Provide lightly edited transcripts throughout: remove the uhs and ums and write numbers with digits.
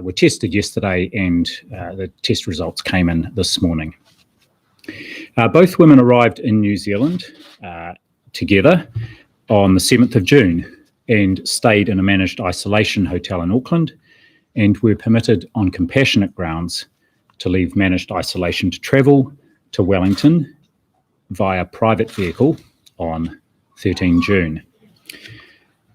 were tested yesterday, and the test results came in this morning. Both women arrived in New Zealand together on the 7th of June and stayed in a managed isolation hotel in Auckland, and were permitted on compassionate grounds to leave managed isolation to travel to Wellington via private vehicle on 13 June.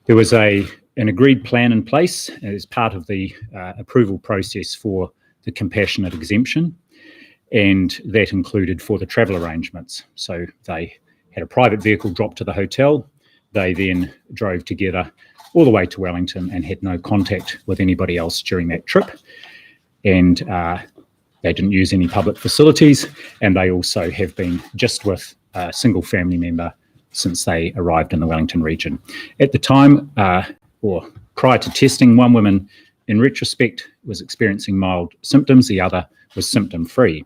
There was an agreed plan in place as part of the approval process for the compassionate exemption, and that included for the travel arrangements. So they had a private vehicle dropped to the hotel. They then drove together all the way to Wellington and had no contact with anybody else during that trip. And they didn't use any public facilities, and they also have been just with a single family member since they arrived in the Wellington region. At the time, or prior to testing, one woman, in retrospect, was experiencing mild symptoms. The other was symptom-free.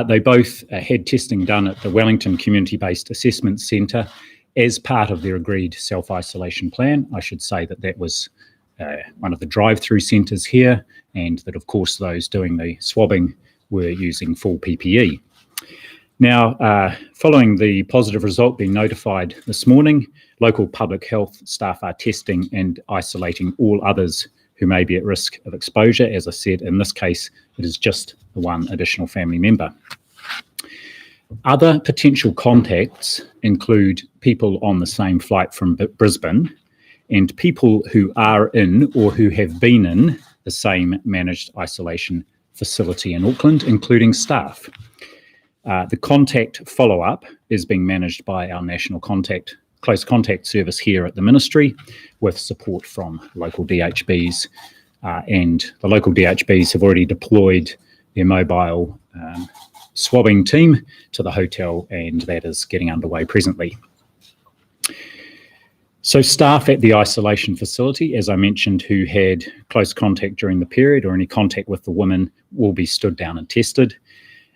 They both had testing done at the Wellington Community-Based Assessment Centre as part of their agreed self-isolation plan. I should say that that was one of the drive-through centres here, and that, of course, those doing the swabbing were using full PPE. Now, following the positive result being notified this morning, local public health staff are testing and isolating all others who may be at risk of exposure. As I said, in this case, it is just the one additional family member. Other potential contacts include people on the same flight from Brisbane and people who are in or who have been in the same managed isolation facility in Auckland, including staff. The contact follow-up is being managed by our National Close Contact Service here at the Ministry, with support from local DHBs, and the local DHBs have already deployed their mobile swabbing team to the hotel, and that is getting underway presently. So staff at the isolation facility, as I mentioned, who had close contact during the period or any contact with the women, will be stood down and tested.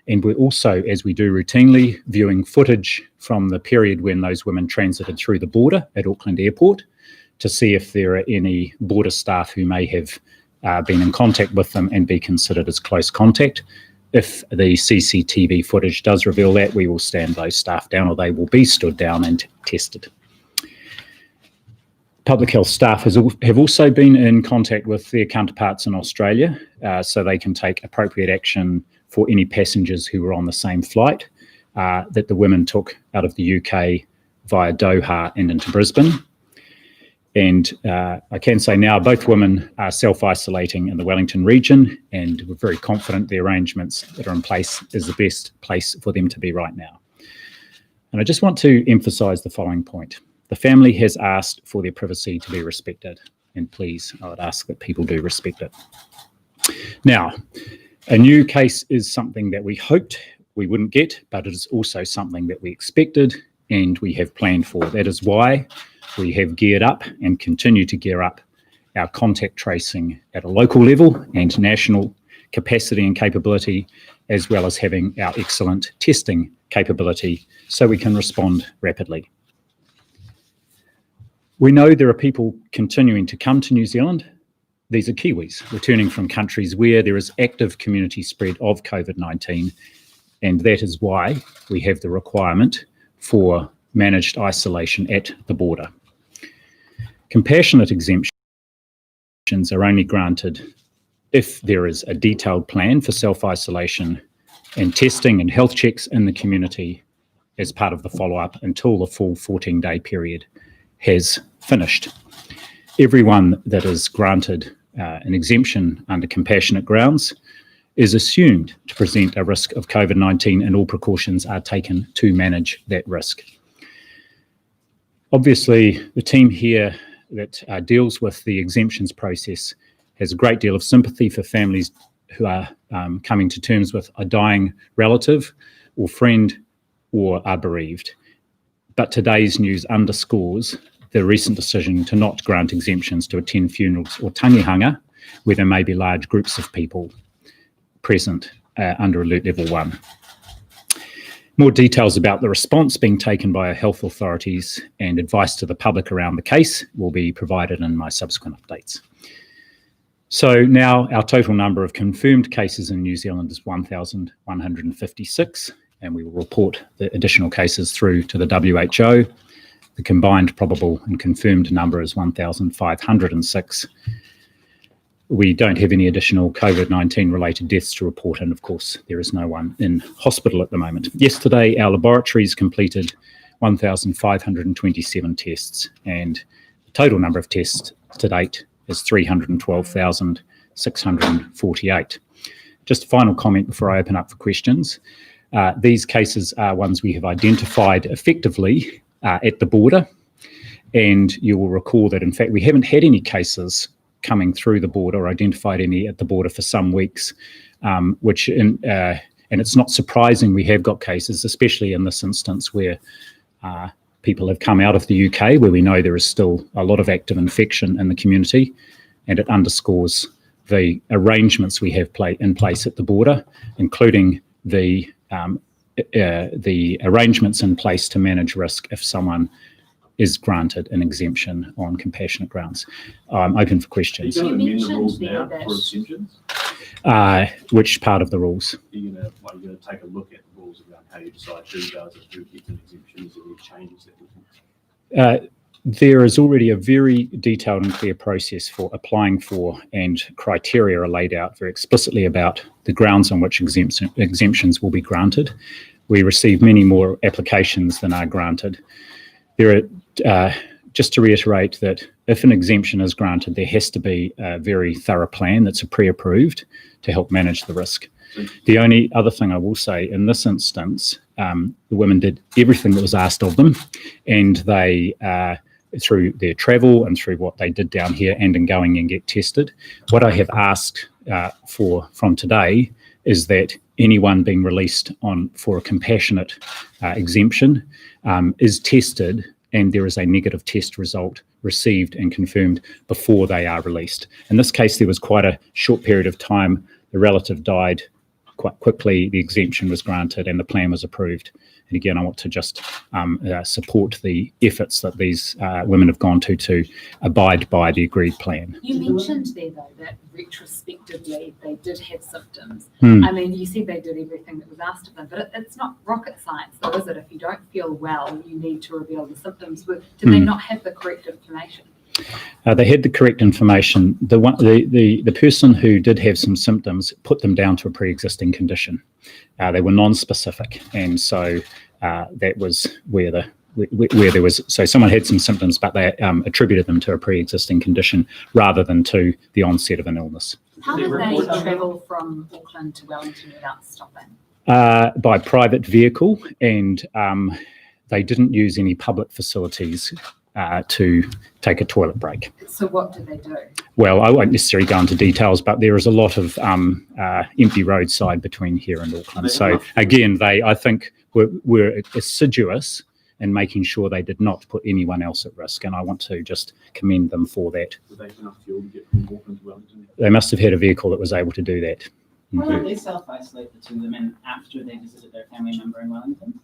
And we're also, as we do routinely, viewing footage from the period when those women transited through the border at Auckland Airport to see if there are any border staff who may have been in contact with them and be considered as close contact. If the CCTV footage does reveal that, we will stand those staff down, or they will be stood down and tested. Public health staff have also been in contact with their counterparts in Australia, so they can take appropriate action for any passengers who were on the same flight that the women took out of the UK via Doha and into Brisbane. And I can say now both women are self-isolating in the Wellington region, and we're very confident the arrangements that are in place is the best place for them to be right now. And I just want to emphasise the following point. The family has asked for their privacy to be respected, and please, I would ask that people do respect it. Now, a new case is something that we hoped we wouldn't get, but it is also something that we expected and we have planned for. That is why we have geared up and continue to gear up our contact tracing at a local level and national capacity and capability, as well as having our excellent testing capability so we can respond rapidly. We know there are people continuing to come to New Zealand. These are Kiwis returning from countries where there is active community spread of COVID-19, and that is why we have the requirement for managed isolation at the border. Compassionate exemptions are only granted if there is a detailed plan for self-isolation and testing and health checks in the community as part of the follow-up until the full 14-day period has finished. Everyone that is granted an exemption under compassionate grounds is assumed to present a risk of COVID-19, and all precautions are taken to manage that risk. Obviously, the team here that deals with the exemptions process has a great deal of sympathy for families who are coming to terms with a dying relative or friend or are bereaved. But today's news underscores the recent decision to not grant exemptions to attend funerals or tangihanga, where there may be large groups of people present under Alert Level 1. More details about the response being taken by our health authorities and advice to the public around the case will be provided in my subsequent updates. So now our total number of confirmed cases in New Zealand is 1,156, and we will report the additional cases through to the WHO. The combined probable and confirmed number is 1,506. We don't have any additional COVID-19 related deaths to report, and of course there is no one in hospital at the moment. Yesterday our laboratories completed 1,527 tests, and the total number of tests to date is 312,648. Just a final comment before I open up for questions. These cases are ones we have identified effectively at the border, and you will recall that in fact we haven't had any cases coming through the border or identified any at the border for some weeks, and it's not surprising we have got cases, especially in this instance where people have come out of the UK, where we know there is still a lot of active infection in the community, and it underscores the arrangements we have in place at the border, including the arrangements in place to manage risk if someone is granted an exemption on compassionate grounds. I'm open for questions. Are you going to amend the rules now for exemptions? Which part of the rules? Are you going to take a look at the rules around how you decide who does it, who gets an exemption? Is there any changes that we can? There is already a very detailed and clear process for applying for, and criteria are laid out very explicitly about the grounds on which exemptions will be granted. We receive many more applications than are granted. There are, just to reiterate that if an exemption is granted, there has to be a very thorough plan that's pre-approved to help manage the risk. The only other thing I will say, in this instance, the women did everything that was asked of them, and they, through their travel and through what they did down here and in going and get tested, what I have asked from today is that anyone being released for a compassionate exemption is tested, and there is a negative test result received and confirmed before they are released. In this case, there was quite a short period of time. The relative died quite quickly, the exemption was granted, and the plan was approved. And again, I want to just support the efforts that these women have gone to abide by the agreed plan. You mentioned there, though, that retrospectively they did have symptoms. I mean, you said they did everything that was asked of them, but it's not rocket science, though, is it? If you don't feel well, you need to reveal the symptoms. Did they not have the correct information? They had the correct information. The person who did have some symptoms put them down to a pre-existing condition. They were non-specific, and so that was where there was. So someone had some symptoms, but they attributed them to a pre-existing condition rather than to the onset of an illness. How did they travel from Auckland to Wellington without stopping? By private vehicle, and they didn't use any public facilities to take a toilet break. So what did they do? Well, I won't necessarily go into details, but there is a lot of empty roadside between here and Auckland. So again, they, I think, were assiduous in making sure they did not put anyone else at risk, and I want to just commend them for that. Did they have enough fuel to get from Auckland to Wellington? They must have had a vehicle that was able to do that. Well, did they self-isolate, the two women, after they visited their family member in Wellington?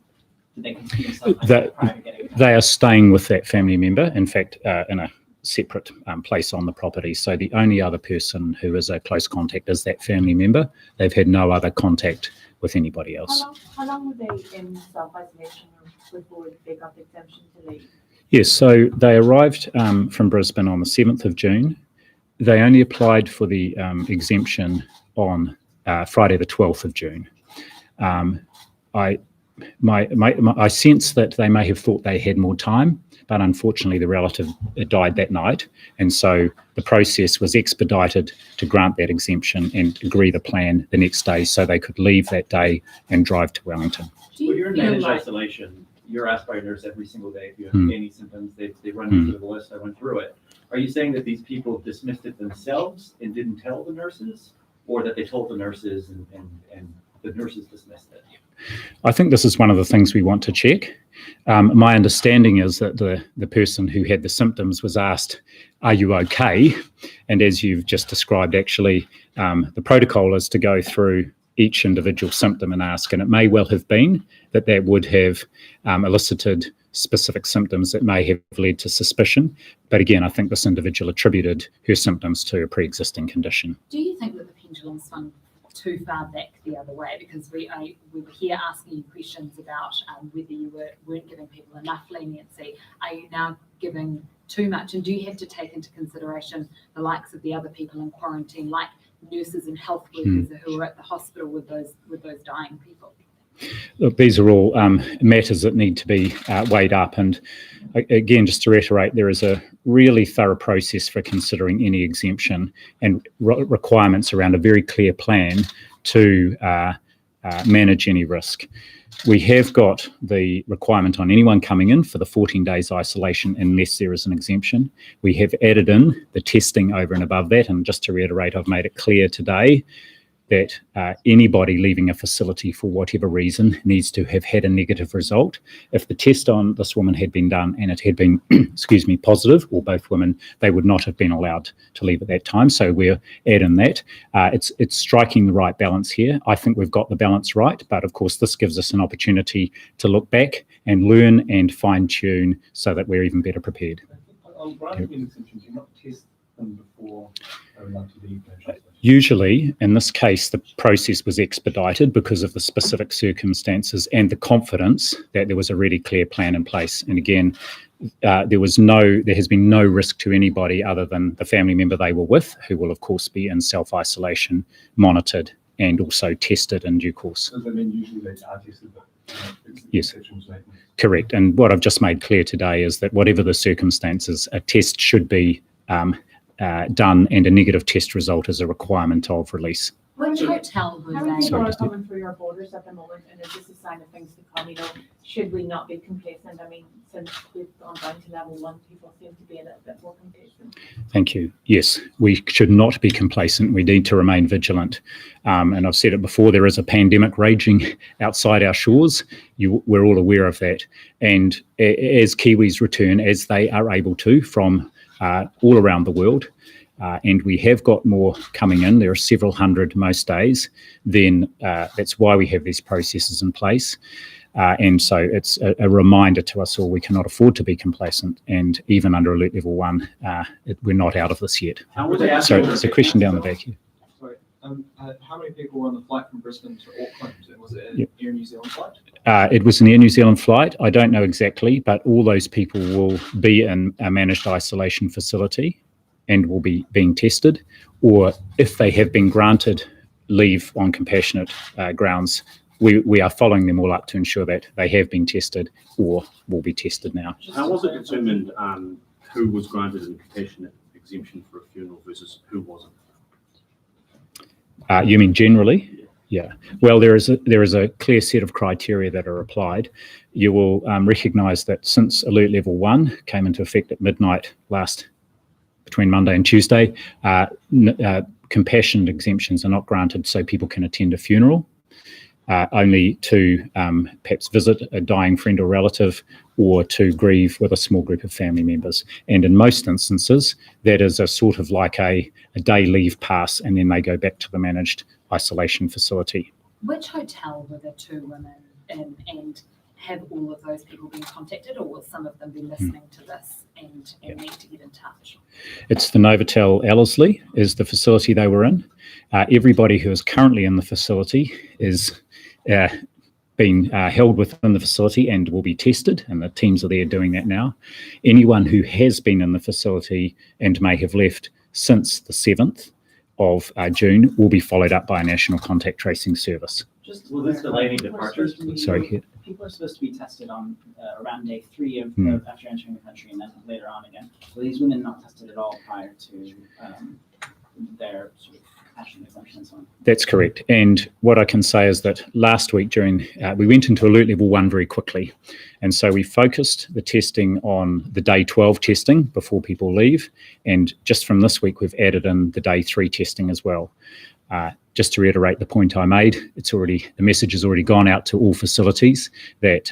Did they continue self-isolate prior to getting there? They are staying with that family member, in fact, in a separate place on the property. So the only other person who is a close contact is that family member. They've had no other contact with anybody else. How long were they in self-isolation before they got the exemption to leave? Yes, so they arrived from Brisbane on the 7th of June. They only applied for the exemption on Friday the 12th of June. I sense that they may have thought they had more time, but unfortunately the relative died that night, and so the process was expedited to grant that exemption and agree the plan the next day so they could leave that day and drive to Wellington. Well, you're in managed isolation. You're asked by a nurse every single day if you have any symptoms. They run you through the list. I went through it. Are you saying that these people dismissed it themselves and didn't tell the nurses, or that they told the nurses and the nurses dismissed it? I think this is one of the things we want to check. My understanding is that the person who had the symptoms was asked, "Are you okay?" And as you've just described, actually, the protocol is to go through each individual symptom and ask, and it may well have been that would have elicited specific symptoms that may have led to suspicion. But again, I think this individual attributed her symptoms to a pre-existing condition. Do you think that the pendulum swung too far back the other way? Because we were here asking you questions about whether you weren't giving people enough leniency. Are you now giving too much? And do you have to take into consideration the likes of the other people in quarantine, like nurses and health workers who are at the hospital with those dying people? Look, these are all matters that need to be weighed up. And again, just to reiterate, there is a really thorough process for considering any exemption and requirements around a very clear plan to manage any risk. We have got the requirement on anyone coming in for the 14 days isolation unless there is an exemption. We have added in the testing over and above that. And just to reiterate, I've made it clear today that anybody leaving a facility for whatever reason needs to have had a negative result. If the test on this woman had been done and it had been, positive, or both women, they would not have been allowed to leave at that time. So we're adding that. It's striking the right balance here. I think we've got the balance right, but of course this gives us an opportunity to look back and learn and fine tune so that we're even better prepared. On granting exemptions, you not test them before they're allowed to leave. Usually, in this case, the process was expedited because of the specific circumstances and the confidence that there was a really clear plan in place. And again, there has been no risk to anybody other than the family member they were with, who will of course be in self-isolation, monitored, and also tested in due course. Does that mean usually they are tested? Yes, correct. And what I've just made clear today is that whatever the circumstances, a test should be done, and a negative test result is a requirement of release. Which hotel were How many they? people Sorry, are just do- coming through your borders at the moment, and is this a sign of things to come? Should we not be complacent? I mean, since we've gone down to level 1, people seem to be a little bit more complacent. Thank you. Yes, we should not be complacent. We need to remain vigilant. And I've said it before, there is a pandemic raging outside our shores. We're all aware of that. And as Kiwis return, as they are able to from all around the world, and we have got more coming in, there are several hundred most days, then that's why we have these processes in place. And so it's a reminder to us all we cannot afford to be complacent, and even under alert level 1, we're not out of this yet. How were they So asking? there's a question down the back here. Sorry, how many people were on the flight from Brisbane to Auckland? Was it an Air New Zealand flight? It was an Air New Zealand flight. I don't know exactly, but all those people will be in a managed isolation facility and will be being tested, or if they have been granted leave on compassionate grounds, we are following them all up to ensure that they have been tested or will be tested now. How was it determined who was granted a compassionate exemption for a funeral versus who wasn't? You mean generally? Yeah. Well, there is a clear set of criteria that are applied. You will recognise that since Alert Level 1 came into effect at midnight between Monday and Tuesday, compassionate exemptions are not granted so people can attend a funeral, only to perhaps visit a dying friend or relative, or to grieve with a small group of family members. And in most instances, that is a sort of like a day leave pass, and then they go back to the managed isolation facility. Which hotel were the 2 women in, and have all of those people been contacted, or will some of them be listening to this and need to get in touch? It's the Novotel Ellerslie is the facility they were in. Everybody who is currently in the facility is being held within the facility and will be tested, and the teams are there doing that now. Anyone who has been in the facility and may have left since the 7th of June will be followed up by a national contact tracing service. Just Will this delay any departures? Sorry, here. People are supposed to be tested on around day 3 of after entering the country, and then later on again. Were these women not tested at all prior to their sort of compassionate exemption and so on? That's correct. And what I can say is that last week we went into Alert Level 1 very quickly. And so we focused the testing on the day 12 testing before people leave. And just from this week, we've added in the day 3 testing as well. Just to reiterate the point I made, the message has already gone out to all facilities that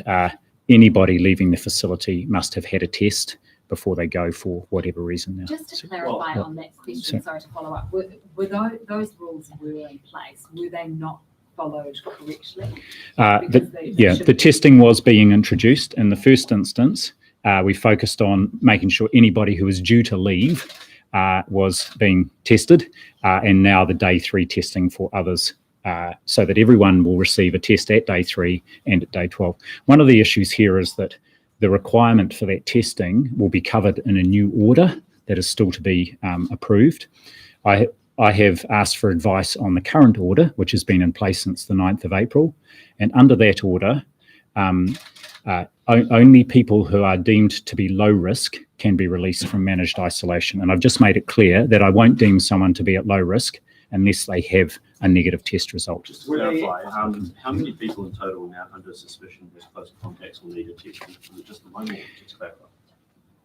anybody leaving the facility must have had a test before they go for whatever reason now. Just to clarify on that question, sorry to follow up, were those rules were in place, were they not followed correctly? The testing was being introduced. In the first instance, we focused on making sure anybody who was due to leave was being tested, and now the day 3 testing for others, so that everyone will receive a test at day 3 and at day 12. One of the issues here is that the requirement for that testing will be covered in a new order that is still to be approved. I have asked for advice on the current order, which has been in place since the 9th of April, and under that order, only people who are deemed to be low risk can be released from managed isolation. And I've just made it clear that I won't deem someone to be at low risk unless they have a negative test result. Just to clarify, how many people in total now under suspicion with close contacts will need a test? Is it just the one, or just to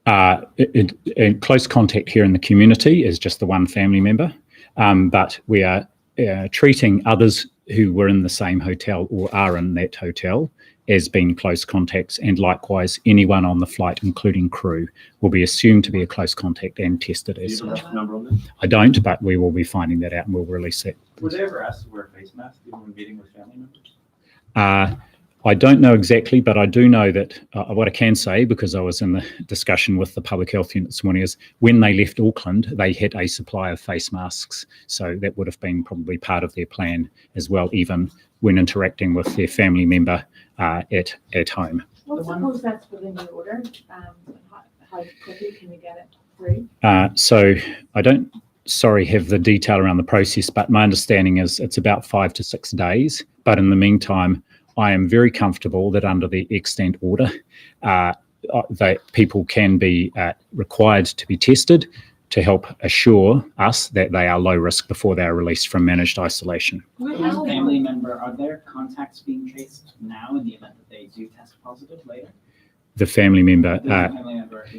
clarify? Close contact here in the community is just the one family member, but we are treating others who were in the same hotel or are in that hotel as being close contacts, and likewise anyone on the flight, including crew, will be assumed to be a close contact and tested as Do you have a such. rough number on that? I don't, but we will be finding that out and we'll release that. Were they ever asked to wear face masks even when meeting with family members? I don't know exactly, but I do know that what I can say, because I was in the discussion with the public health unit this morning, is when they left Auckland, they had a supply of face masks. So that would have been probably part of their plan as well, even when interacting with their family member at home. What's the process for the new order? How quickly can we get it through? So I don't, have the detail around the process, but my understanding is it's about 5 to 6 days. But in the meantime, I am very comfortable that under the extant order, that people can be required to be tested to help assure us that they are low risk before they are released from managed isolation. As a family member, are their contacts being traced now in the event that they do test positive later? The family member,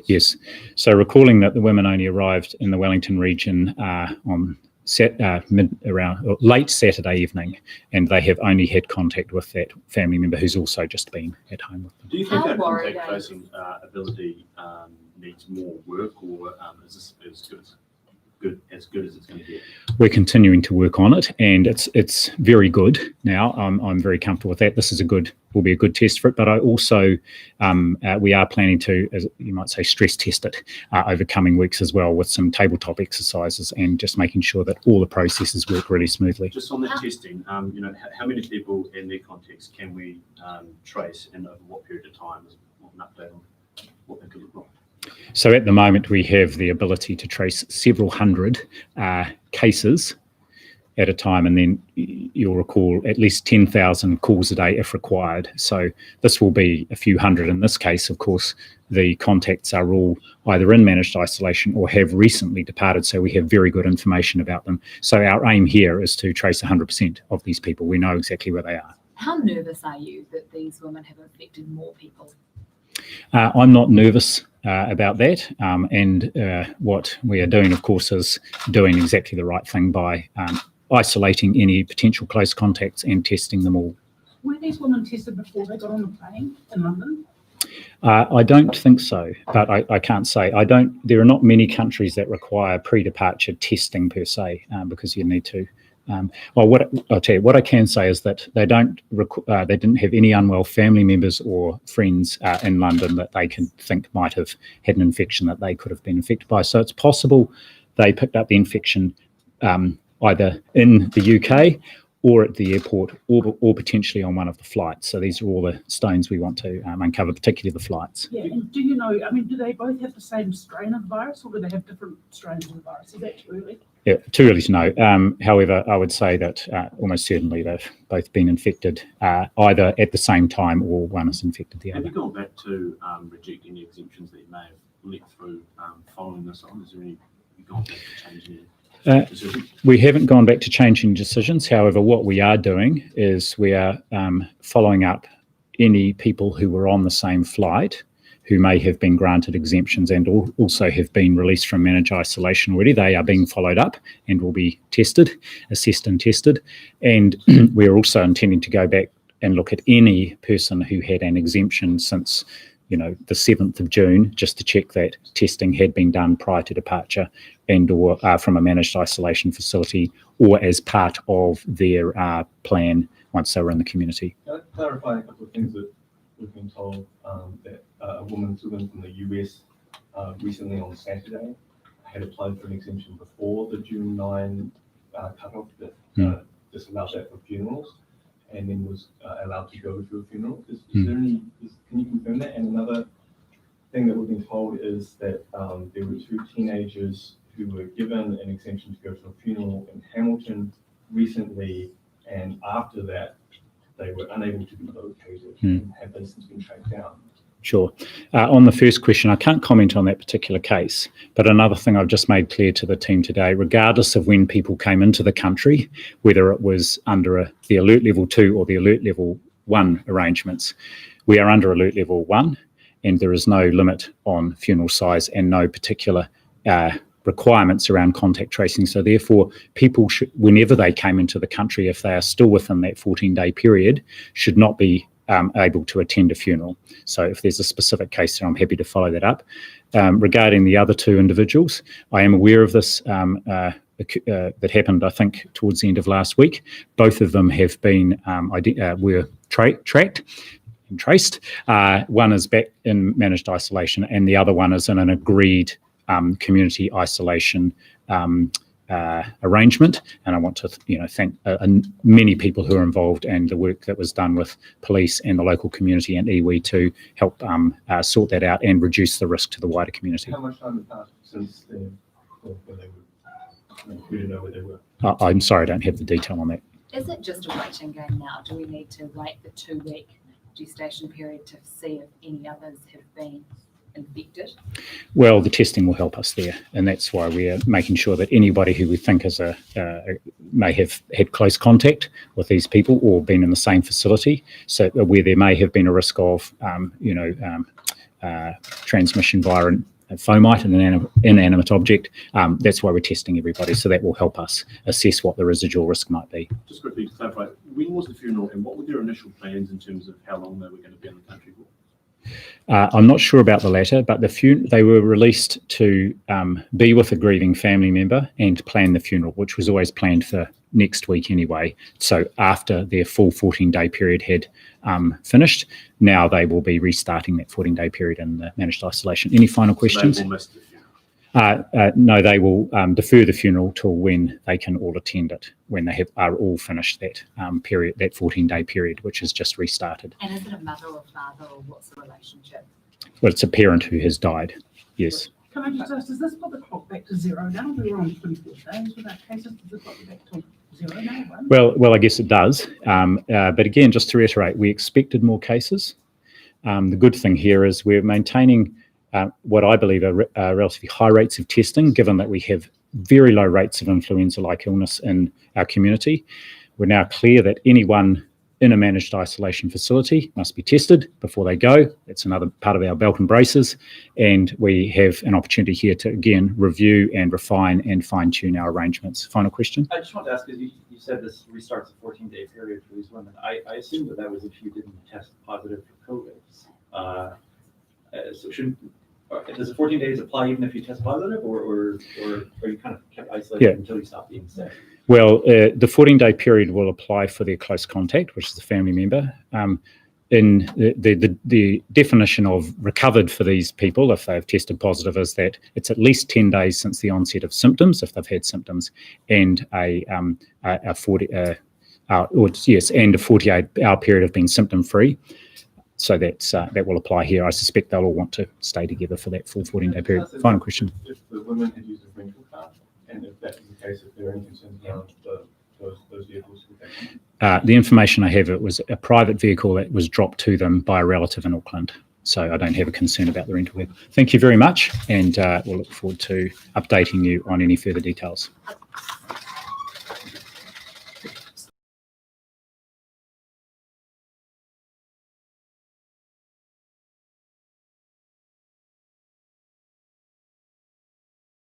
yes. So recalling that the women only arrived in the Wellington region on late Saturday evening, and they have only had contact with that family member who's also just been at home with them. Do you think How that worried contact are you? tracing ability needs more work, or is this as good as it's going to get? We're continuing to work on it, and it's very good now. I'm very comfortable with that. This is will be a good test for it, but I also we are planning to, as you might say, stress test it over coming weeks as well, with some tabletop exercises and just making sure that all the processes work really smoothly. Just on that testing, how many people in their context can we trace, and over what period of time? Is what an update on what that could look like? So at the moment, we have the ability to trace several hundred cases at a time, and then you'll recall at least 10,000 calls a day if required. So this will be a few hundred. In this case, of course, the contacts are all either in managed isolation or have recently departed, so we have very good information about them. So our aim here is to trace 100% of these people. We know exactly where they are. How nervous are you that these women have infected more people? I'm not nervous about that, and what we are doing, of course, is doing exactly the right thing by isolating any potential close contacts and testing them all. Were these women tested before they got on the plane in London? I don't think so, but I can't say. There are not many countries that require pre-departure testing per se, because you need to. What I'll tell you, what I can say is that they didn't have any unwell family members or friends in London that they can think might have had an infection that they could have been infected by. So it's possible they picked up the infection either in the UK or at the airport, or potentially on one of the flights. So these are all the stones we want to uncover, particularly the flights. Yeah, and do you know, do they both have the same strain of the virus, or do they have different strains of the virus? Is that too early? Yeah, too early to know. However, I would say that almost certainly they've both been infected either at the same time, or one has infected the Have other. you gone back to rejecting the exemptions that you may have let through following this on? Is there any, have you gone back to changing it? We haven't gone back to changing decisions. However, what we are doing is we are following up any people who were on the same flight who may have been granted exemptions and also have been released from managed isolation already. They are being followed up and will be assessed and tested. And we're also intending to go back and look at any person who had an exemption since the 7th of June, just to check that testing had been done prior to departure, and or from a managed isolation facility, or as part of their plan once they were in the community. Can I clarify a couple of things that we've been told, that a woman from the US recently on Saturday had applied for an exemption before the June 9 cutoff that disallowed that for funerals, and then was allowed to go to a funeral. Is there any, can you confirm that? And another thing that we've been told is that there were 2 teenagers who were given an exemption to go to a funeral in Hamilton recently, and after that they were unable to be located and have they since been tracked down. Sure. On the first question, I can't comment on that particular case, but another thing I've just made clear to the team today, regardless of when people came into the country, whether it was under the Alert Level 2 or the Alert Level 1 arrangements, we are under Alert Level 1, and there is no limit on funeral size and no particular requirements around contact tracing. So therefore, people should, whenever they came into the country, if they are still within that 14-day period, should not be able to attend a funeral. So if there's a specific case there, I'm happy to follow that up. Regarding the other 2 individuals, I am aware of this that happened, I think, towards the end of last week. Both of them have been were tracked and traced. One is back in managed isolation, and the other one is in an agreed community isolation arrangement. And I want to thank many people who are involved and the work that was done with police and the local community and iwi to help sort that out and reduce the risk to the wider community. How much time has passed since they were, we didn't know where they were? I'm sorry, I don't have the detail on that. Is it just a waiting game now? Do we need to wait the 2-week gestation period to see if any others have been infected? Well, the testing will help us there, and that's why we are making sure that anybody who we think is may have had close contact with these people or been in the same facility, so where there may have been a risk of transmission via a fomite and an inanimate object. That's why we're testing everybody, so that will help us assess what the residual risk might be. Just quickly to clarify, when was the funeral and what were their initial plans in terms of how long they were going to be in the country for? I'm not sure about the latter, but they were released to be with a grieving family member and plan the funeral, which was always planned for next week anyway. So after their full 14-day period had finished, now they will be restarting that 14-day period in the managed isolation. Any final questions? So they will miss the funeral. No, they will defer the funeral till when they can all attend it, when they are all finished that period, that 14-day period, which has just restarted. And is it a mother or father, or what's the relationship? Well, it's a parent who has died, yes. Can I just ask, does this put the clock back to 0 now? We were on 24 days without cases. Does it put it back to 0 now? Well, I guess it does. But again, just to reiterate, we expected more cases. The good thing here is we're maintaining what I believe are relatively high rates of testing, given that we have very low rates of influenza-like illness in our community. We're now clear that anyone in a managed isolation facility must be tested before they go. It's another part of our belt and braces. And we have an opportunity here to, again, review and refine and fine-tune our arrangements. Final question? I just want to ask, because you said this restarts a 14-day period for these women. I assume that was if you didn't test positive for COVID. So does the 14 days apply even if you test positive, or are you kind of kept isolated until you stop being sick? Well, the 14-day period will apply for their close contact, which is the family member. In the definition of recovered for these people, if they've tested positive, is that it's at least 10 days since the onset of symptoms, if they've had symptoms, and a 48-hour period of being symptom-free. So that will apply here. I suspect they'll all want to stay together for that full 14-day period. Final question. If the women had used a rental car, and if that was the case, if there are any concerns around those vehicles? The information I have, it was a private vehicle that was dropped to them by a relative in Auckland. So I don't have a concern about the rental vehicle. Thank you very much, and we'll look forward to updating you on any further details.